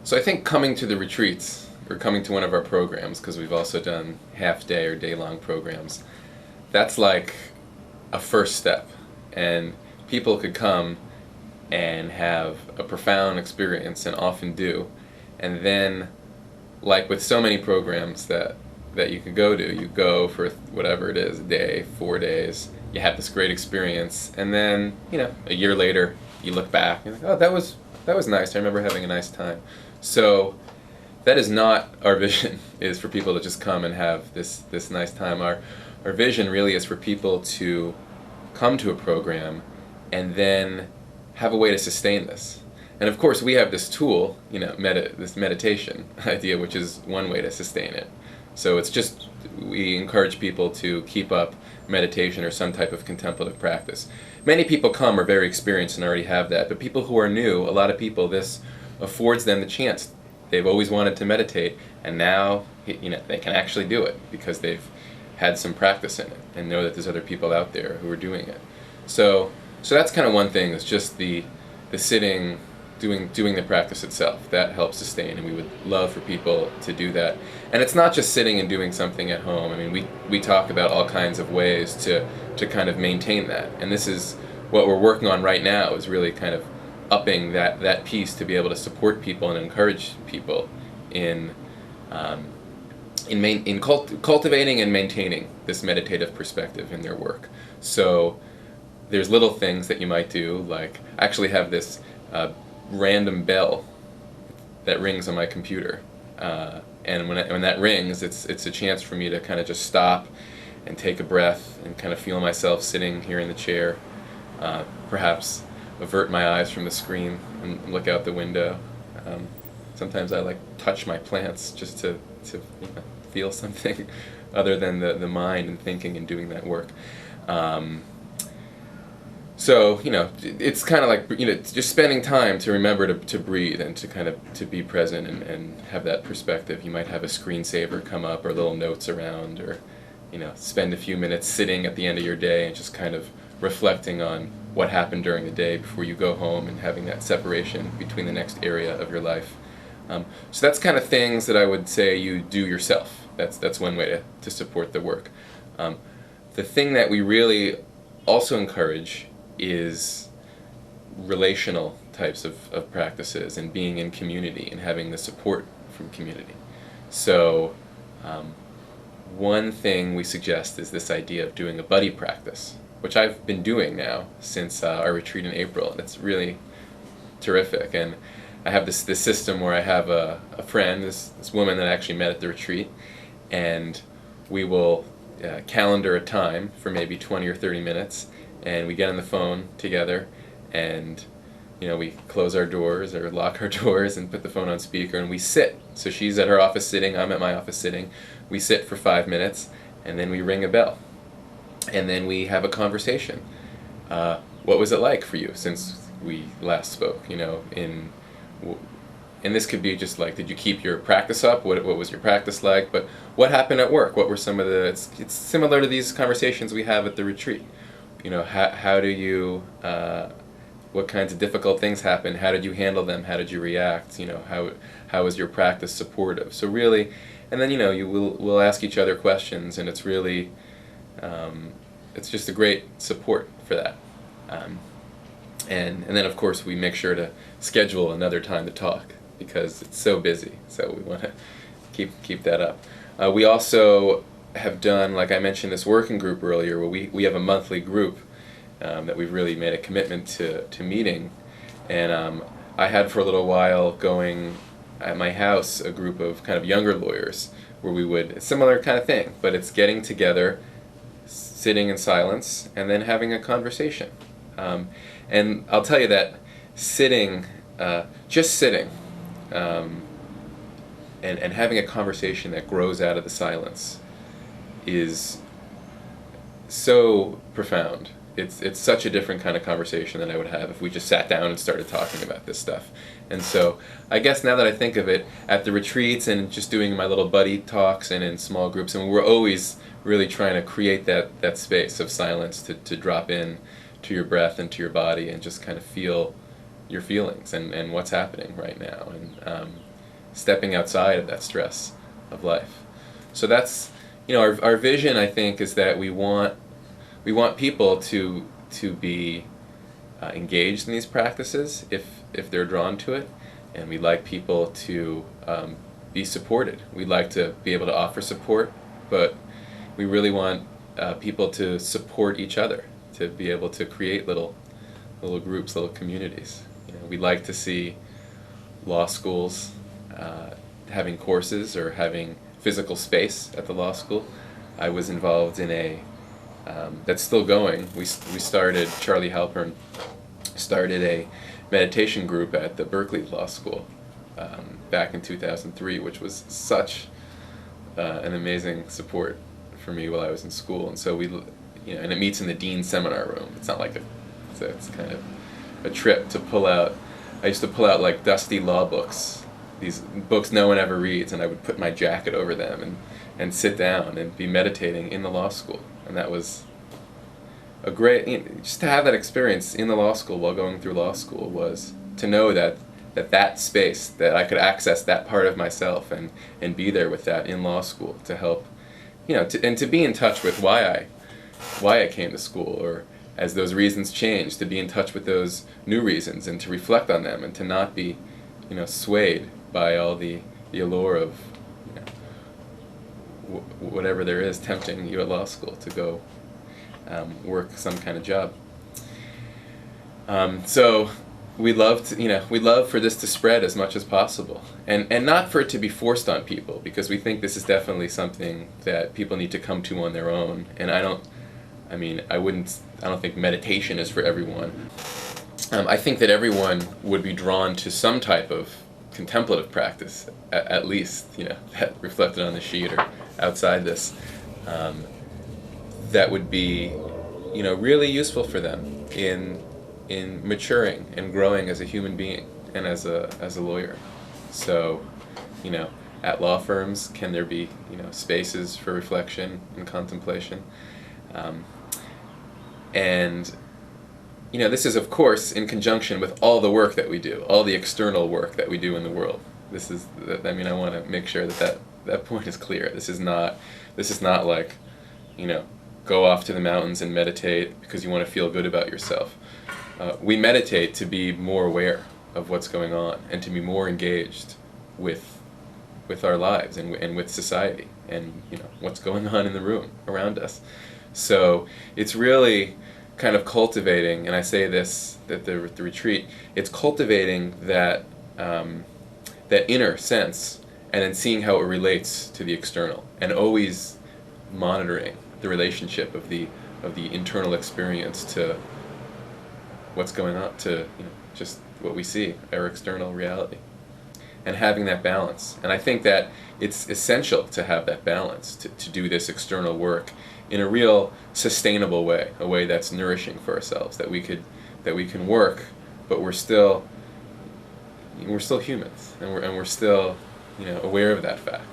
So I think coming to the retreats, or coming to one of our programs, because we've also done half-day or day-long programs, that's like a first step. And people could come and have a profound experience, and often do. And then, like with so many programs that you can go to, you go for whatever it is, a day, 4 days, you have this great experience, and then, a year later, you look back, and you're like, oh, that was nice, I remember having a nice time. So that is not our vision, is for people to just come and have this nice time. Our vision really is for people to come to a program and then have a way to sustain this. And of course, we have this tool, this meditation idea, which is one way to sustain it. So it's just, we encourage people to keep up meditation or some type of contemplative practice. Many people come are very experienced and already have that, but people who are new, a lot of people, this affords them the chance. They've always wanted to meditate, and now they can actually do it because they've had some practice in it and know that there's other people out there who are doing it. So that's kind of one thing, is just the sitting, doing the practice itself. That helps sustain, and we would love for people to do that. And it's not just sitting and doing something at home. I mean, we talk about all kinds of ways to kind of maintain that. And this is what we're working on right now, is really kind of upping that piece to be able to support people and encourage people in cultivating and maintaining this meditative perspective in their work. So there's little things that you might do, like I actually have this random bell that rings on my computer, and when that rings, it's a chance for me to kind of just stop and take a breath and kind of feel myself sitting here in the chair, perhaps avert my eyes from the screen and look out the window. Sometimes I like touch my plants just to feel something other than the mind and thinking and doing that work. So it's kind of like just spending time to remember to breathe and to kind of to be present and have that perspective. You might have a screensaver come up or little notes around, or spend a few minutes sitting at the end of your day and just kind of reflecting on what happened during the day before you go home, and having that separation between the next area of your life. So that's kind of things that I would say you do yourself. That's one way to support the work. The thing that we really also encourage is relational types of practices, and being in community and having the support from community. So one thing we suggest is this idea of doing a buddy practice, which I've been doing now since our retreat in April, and it's really terrific. And I have this system where I have a friend, this woman that I actually met at the retreat, and we will calendar a time for maybe 20 or 30 minutes, and we get on the phone together, and we close our doors or lock our doors and put the phone on speaker, and we sit. So she's at her office sitting, I'm at my office sitting. We sit for 5 minutes, and then we ring a bell, and then we have a conversation. What was it like for you since we last spoke? And this could be just like, did you keep your practice up? What was your practice like? But what happened at work? What were some of the... It's similar to these conversations we have at the retreat. How do you... what kinds of difficult things happened? How did you handle them? How did you react? How was your practice supportive? So really... And then, we'll ask each other questions, and it's really... it's just a great support for that. And then, of course, we make sure to schedule another time to talk, because it's so busy, so we want to keep that up. We also have done, like I mentioned, this working group earlier, where we have a monthly group that we've really made a commitment to meeting. And I had for a little while going at my house a group of kind of younger lawyers, where we would, similar kind of thing, but it's getting together, sitting in silence, and then having a conversation. And I'll tell you that sitting, just sitting, and having a conversation that grows out of the silence is so profound. It's such a different kind of conversation than I would have if we just sat down and started talking about this stuff. And so I guess now that I think of it, at the retreats and just doing my little buddy talks and in small groups, and we're always really trying to create that space of silence to drop in to your breath and to your body and just kind of feel your feelings and what's happening right now. stepping outside of that stress of life. So that's, our vision, I think, is that we want people to be engaged in these practices if they're drawn to it, and we'd like people to be supported. We'd like to be able to offer support, but we really want people to support each other, to be able to create little groups, little communities. We'd like to see law schools having courses or having physical space at the law school. I was involved in a that's still going. We started, Charlie Halpern started a meditation group at the Berkeley Law School back in 2003, which was such an amazing support for me while I was in school. And so and it meets in the Dean's seminar room. It's not like it's kind of a trip to pull out. I used to pull out like dusty law books, these books no one ever reads, and I would put my jacket over them and sit down and be meditating in the law school. And that was a great, just to have that experience in the law school while going through law school, was to know that space, that I could access that part of myself and be there with that in law school to help, and to be in touch with why I came to school, or as those reasons change, to be in touch with those new reasons and to reflect on them and to not be, swayed by all the allure of whatever there is tempting you at law school to go work some kind of job. So we'd love for this to spread as much as possible, and not for it to be forced on people, because we think this is definitely something that people need to come to on their own. And I don't think meditation is for everyone. I think that everyone would be drawn to some type of contemplative practice, at least, that reflected on the sheet or outside this, that would be, really useful for them in maturing and growing as a human being and as a lawyer. So, at law firms, can there be, spaces for reflection and contemplation? And this is, of course, in conjunction with all the work that we do, all the external work that we do in the world. I want to make sure that point is clear. This is not like, go off to the mountains and meditate because you want to feel good about yourself. We meditate to be more aware of what's going on and to be more engaged with our lives and with society and what's going on in the room around us. So it's really kind of cultivating, and I say this at the retreat, it's cultivating that inner sense and then seeing how it relates to the external, and always monitoring the relationship of the internal experience to what's going on, to just what we see, our external reality, and having that balance. And I think that it's essential to have that balance, to do this external work in a real sustainable way, a way that's nourishing for ourselves, that we can work, but we're still humans, and we're still aware of that fact.